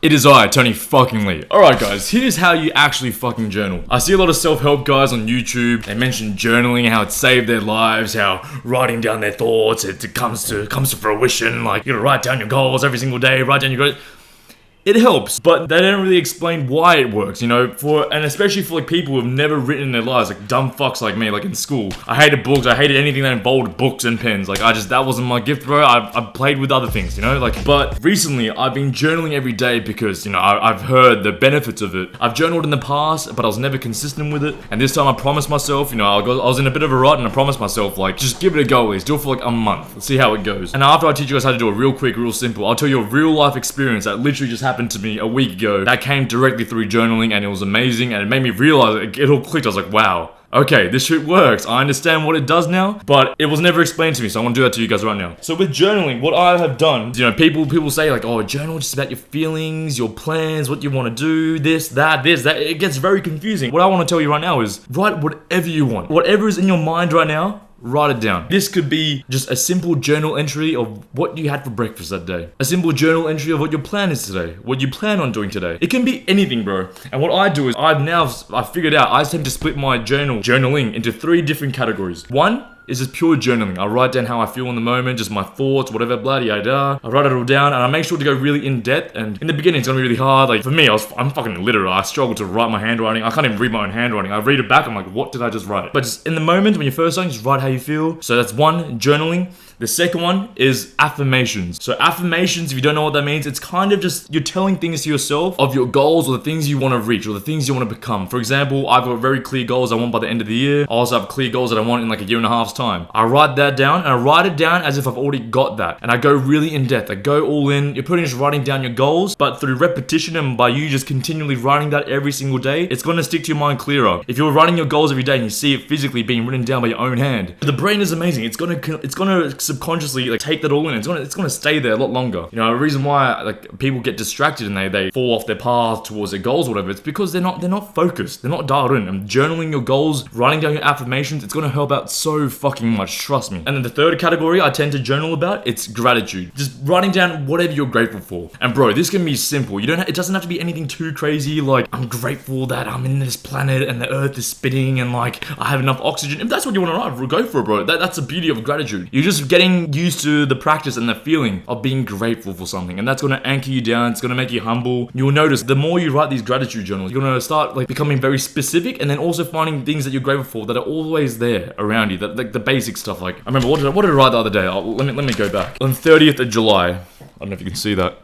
It is I, Tony fucking Lee. Alright guys, here's how you actually fucking journal. I see a lot of self-help guys on YouTube. They mention journaling, how it saved their lives, how writing down their thoughts, it comes to fruition. Like, you gotta write down your goals every single day, write down your goals. It helps, but they don't really explain why it works, you know, and especially for like people who've never written in their lives, like dumb fucks like me, like in school. I hated books, I hated anything that involved books and pens, like that wasn't my gift, bro. I played with other things, you know, but recently I've been journaling every day because, you know, I've heard the benefits of it. I've journaled in the past, but I was never consistent with it, and this time I promised myself, you know, I was in a bit of a rut, and I promised myself, like, just give it a go, do it for like a month, let's see how it goes. And after I teach you guys how to do it real quick, real simple, I'll tell you a real life experience that literally just happened to me a week ago that came directly through journaling, and it was amazing, and it made me realize it all clicked. I was like, wow, okay, this shit works. I understand what it does now, but it was never explained to me, so I want to do that to you guys right now. So with journaling, what I have done, you know, people say like, oh, journal just about your feelings, your plans, what you want to do, this, that. It gets very confusing. What I want to tell you right now is write whatever you want. Whatever is in your mind right now, write it down. This could be just a simple journal entry of what you had for breakfast that day. A simple journal entry of what your plan is today. What you plan on doing today. It can be anything, bro. And what I do is I figured out I tend to split my journaling into 3 different categories. One is just pure journaling. I write down how I feel in the moment, just my thoughts, whatever, blah, yada. I write it all down, and I make sure to go really in depth. And in the beginning, it's gonna be really hard. Like for me, I'm fucking illiterate. I struggle to write my handwriting. I can't even read my own handwriting. I read it back. I'm like, what did I just write? But just in the moment when you're first starting, just write how you feel. So that's one, journaling. The second one is affirmations. So affirmations, if you don't know what that means, it's kind of just you're telling things to yourself of your goals or the things you want to reach or the things you want to become. For example, I've got very clear goals I want by the end of the year. I also have clear goals that I want in like a year and a half's time. I write that down, and I write it down as if I've already got that. And I go really in depth. I go all in. You're pretty much writing down your goals, but through repetition and by you just continually writing that every single day, it's going to stick to your mind clearer. If you're writing your goals every day and you see it physically being written down by your own hand, the brain is amazing. It's gonna subconsciously like take that all in. It's gonna stay there a lot longer. You know, a reason why like people get distracted and they fall off their path towards their goals or whatever, it's because they're not focused. They're not dialed in. And journaling your goals, writing down your affirmations, it's gonna help out so fucking much. Trust me. And then the third category I tend to journal about, it's gratitude. Just writing down whatever you're grateful for. And bro, this can be simple. It doesn't have to be anything too crazy. Like I'm grateful that I'm in this planet and the earth is spinning and like I have enough oxygen. If that's what you want to write, go for it, bro. That's the beauty of gratitude. You're just getting used to the practice and the feeling of being grateful for something, and that's going to anchor you down. It's going to make you humble. You'll notice the more you write these gratitude journals, you're going to start like becoming very specific, and then also finding things that you're grateful for that are always there around you, that like the basic stuff. Like I remember what did I write the other day? Let me go back. On 30th of July, I don't know if you can see that.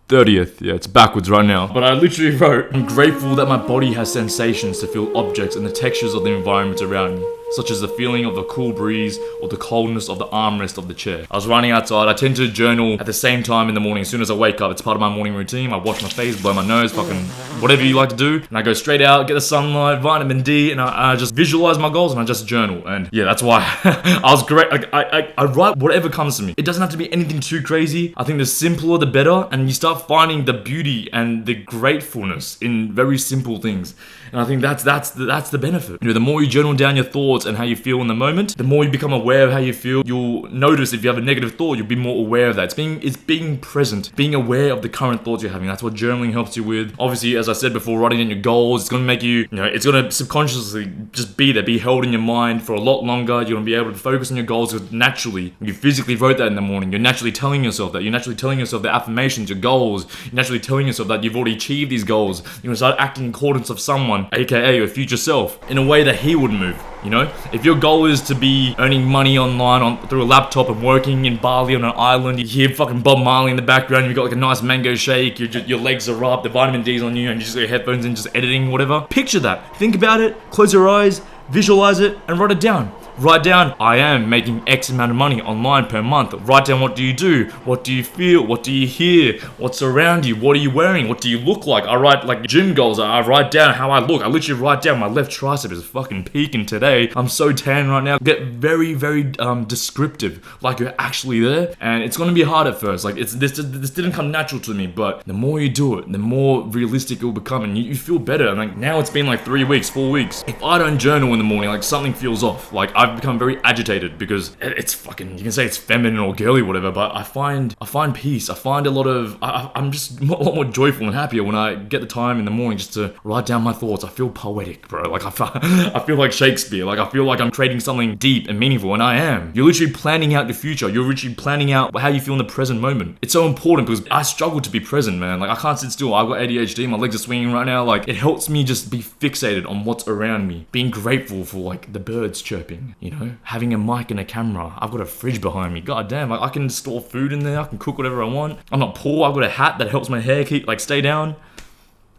30th, yeah, it's backwards right now. But I literally wrote, I'm grateful that my body has sensations to feel objects and the textures of the environment around me, such as the feeling of the cool breeze or the coldness of the armrest of the chair. I was running outside. I tend to journal at the same time in the morning. As soon as I wake up, it's part of my morning routine. I wash my face, blow my nose, fucking whatever you like to do. And I go straight out, get the sunlight, vitamin D, and I just visualize my goals and I just journal. And yeah, that's why I was great. Like, I write whatever comes to me. It doesn't have to be anything too crazy. I think the simpler the better, and you start finding the beauty and the gratefulness in very simple things. And I think that's the benefit. You know, the more you journal down your thoughts and how you feel in the moment, the more you become aware of how you feel. You'll notice if you have a negative thought, you'll be more aware of that. It's being present, being aware of the current thoughts you're having. That's what journaling helps you with. Obviously, as I said before, writing in your goals, it's going to make you, it's going to subconsciously just be there, be held in your mind for a lot longer. You're going to be able to focus on your goals because naturally, you physically wrote that in the morning. You're naturally telling yourself that. You're naturally telling yourself the affirmations, your goals. You're naturally telling yourself that you've already achieved these goals. You're going to start acting in accordance of someone, aka your future self, in a way that he would move. You know, if your goal is to be earning money online through a laptop and working in Bali on an island, you hear fucking Bob Marley in the background, you've got like a nice mango shake, your legs are up, the vitamin D's on you, and you just got your headphones in, just editing, whatever. Picture that. Think about it, close your eyes, visualize it, and write it down. Write down, I am making X amount of money online per month. Write down, what do you do? What do you feel? What do you hear? What's around you? What are you wearing? What do you look like? I write like gym goals. I write down how I look. I literally write down my left tricep is fucking peaking today. I'm so tan right now. Get very, very descriptive, like you're actually there. And it's gonna be hard at first. Like this didn't come natural to me, but the more you do it, the more realistic it will become, and you feel better. And like now it's been like 3 weeks, 4 weeks. If I don't journal in the morning, like something feels off. Like I've become very agitated because it's fucking, you can say it's feminine or girly or whatever, but I find peace. I find a lot of, I'm just a lot more joyful and happier when I get the time in the morning just to write down my thoughts. I feel poetic, bro. Like I feel like Shakespeare. Like I feel like I'm creating something deep and meaningful, and I am. You're literally planning out your future. You're literally planning out how you feel in the present moment. It's so important because I struggle to be present, man. Like I can't sit still. I've got ADHD. My legs are swinging right now. Like it helps me just be fixated on what's around me. Being grateful for like the birds chirping, you know, having a mic and a camera. I've got a fridge behind me. God damn, like I can store food in there. I can cook whatever I want. I'm not poor. I've got a hat that helps my hair stay down.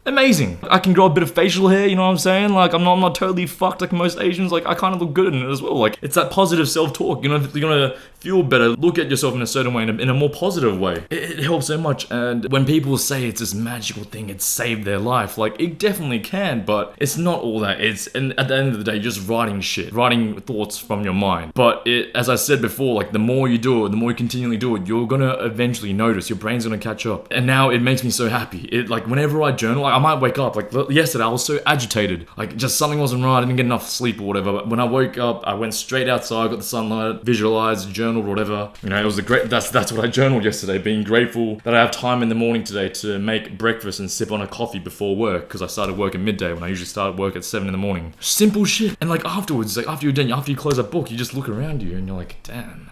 Amazing. I can grow a bit of facial hair, you know what I'm saying? Like, I'm not totally fucked like most Asians. Like, I kind of look good in it as well. Like, it's that positive self-talk, you know, you're gonna feel better, look at yourself in a certain way, in a more positive way. It helps so much. And when people say it's this magical thing, it saved their life, like, it definitely can, but it's not all that. And at the end of the day, you're just writing shit, writing thoughts from your mind. But as I said before, like, the more you do it, the more you continually do it, you're gonna eventually notice, your brain's gonna catch up. And now it makes me so happy. Like, whenever I journal, I might wake up, like yesterday I was so agitated, like just something wasn't right, I didn't get enough sleep or whatever, but when I woke up, I went straight outside, got the sunlight, visualized, journaled, whatever, you know, it was that's what I journaled yesterday, being grateful that I have time in the morning today to make breakfast and sip on a coffee before work, because I started work at midday when I usually start work at 7 in the morning. Simple shit. And like afterwards, like after you're done, after you close a book, you just look around you and you're like, damn,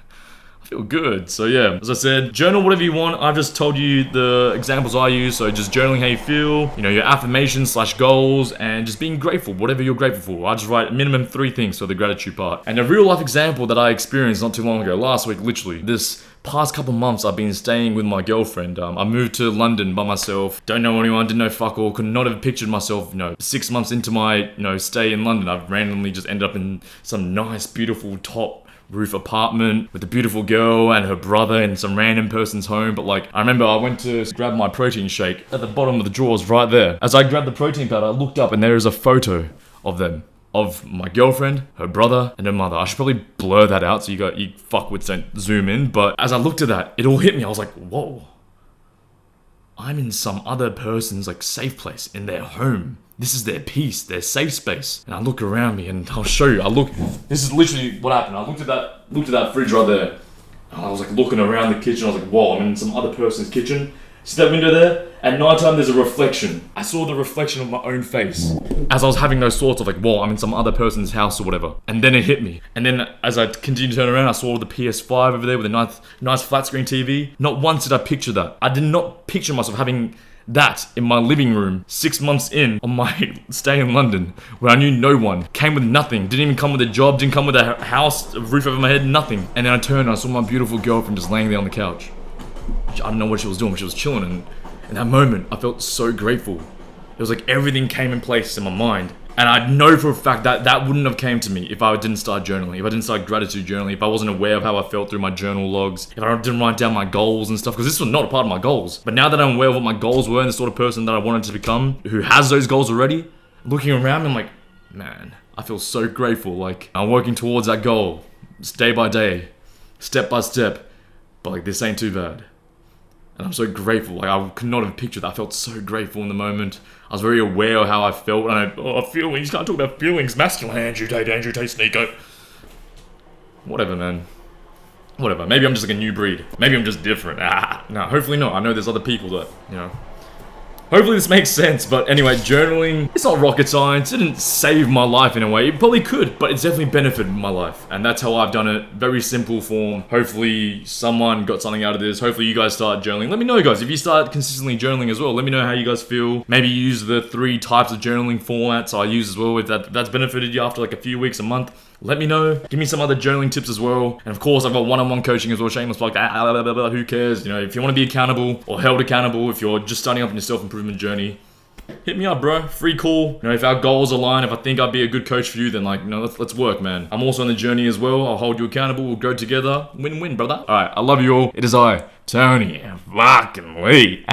feel good. So yeah, as I said, journal whatever you want. I've just told you the examples I use, so just journaling how you feel, you know, your affirmations / goals, and just being grateful, whatever you're grateful for. I just write minimum 3 things for the gratitude part. And a real life example that I experienced not too long ago, last week, literally, this past couple months I've been staying with my girlfriend. I moved to London by myself, don't know anyone, didn't know fuck all, could not have pictured myself, you know, 6 months into my, you know, stay in London, I've randomly just ended up in some nice, beautiful top roof apartment with a beautiful girl and her brother in some random person's home. But like, I remember I went to grab my protein shake at the bottom of the drawers right there. As I grabbed the protein powder, I looked up and there is a photo of them, of my girlfriend, her brother, and her mother. I should probably blur that out so you fuckwits don't zoom in. But as I looked at that, it all hit me. I was like, whoa, I'm in some other person's like safe place, in their home. This is their peace, their safe space. And I look around me and I'll show you. This is literally what happened. I looked at that fridge right there. And I was like looking around the kitchen. I was like, whoa, I'm in some other person's kitchen. See that window there? At night time, there's a reflection. I saw the reflection of my own face as I was having those thoughts of like, whoa, I'm in some other person's house or whatever. And then it hit me. And then as I continued to turn around, I saw the PS5 over there with a nice flat screen TV. Not once did I picture that. I did not picture myself having that in my living room 6 months in on my stay in London, where I knew no one, came with nothing, didn't even come with a job, didn't come with a house, a roof over my head, nothing. And then I turned and I saw my beautiful girlfriend just laying there on the couch. I don't know what she was doing, but she was chilling, and in that moment I felt so grateful. It was like everything came in place in my mind. And I know for a fact that that wouldn't have came to me if I didn't start journaling, if I didn't start gratitude journaling, if I wasn't aware of how I felt through my journal logs, if I didn't write down my goals and stuff, because this was not a part of my goals. But now that I'm aware of what my goals were and the sort of person that I wanted to become, who has those goals already, looking around, I'm like, man, I feel so grateful. Like, I'm working towards that goal, day by day, step by step, but like, this ain't too bad. And I'm so grateful. Like, I could not have pictured that. I felt so grateful in the moment. I was very aware of how I felt. And feelings. Can't talk about feelings. Masculine. Andrew Tate, sneaker. Whatever, man. Whatever. Maybe I'm just like a new breed. Maybe I'm just different. No, hopefully not. I know there's other people that, you know. Hopefully this makes sense, but anyway, journaling, it's not rocket science. It didn't save my life in a way. It probably could, but it's definitely benefited my life. And that's how I've done it. Very simple form. Hopefully someone got something out of this. Hopefully you guys start journaling. Let me know, guys, if you start consistently journaling as well. Let me know how you guys feel. Maybe use the 3 types of journaling formats I use as well. If that's benefited you after like a few weeks, a month. Let me know. Give me some other journaling tips as well. And of course, I've got one-on-one coaching as well. Shameless plug. Who cares? You know, if you want to be accountable or held accountable, if you're just starting off in your self-improvement journey, hit me up, bro. Free call. You know, if our goals align, if I think I'd be a good coach for you, then like, you know, let's work, man. I'm also on the journey as well. I'll hold you accountable. We'll go together. Win-win, brother. All right. I love you all. It is I, Tony fucking Lee.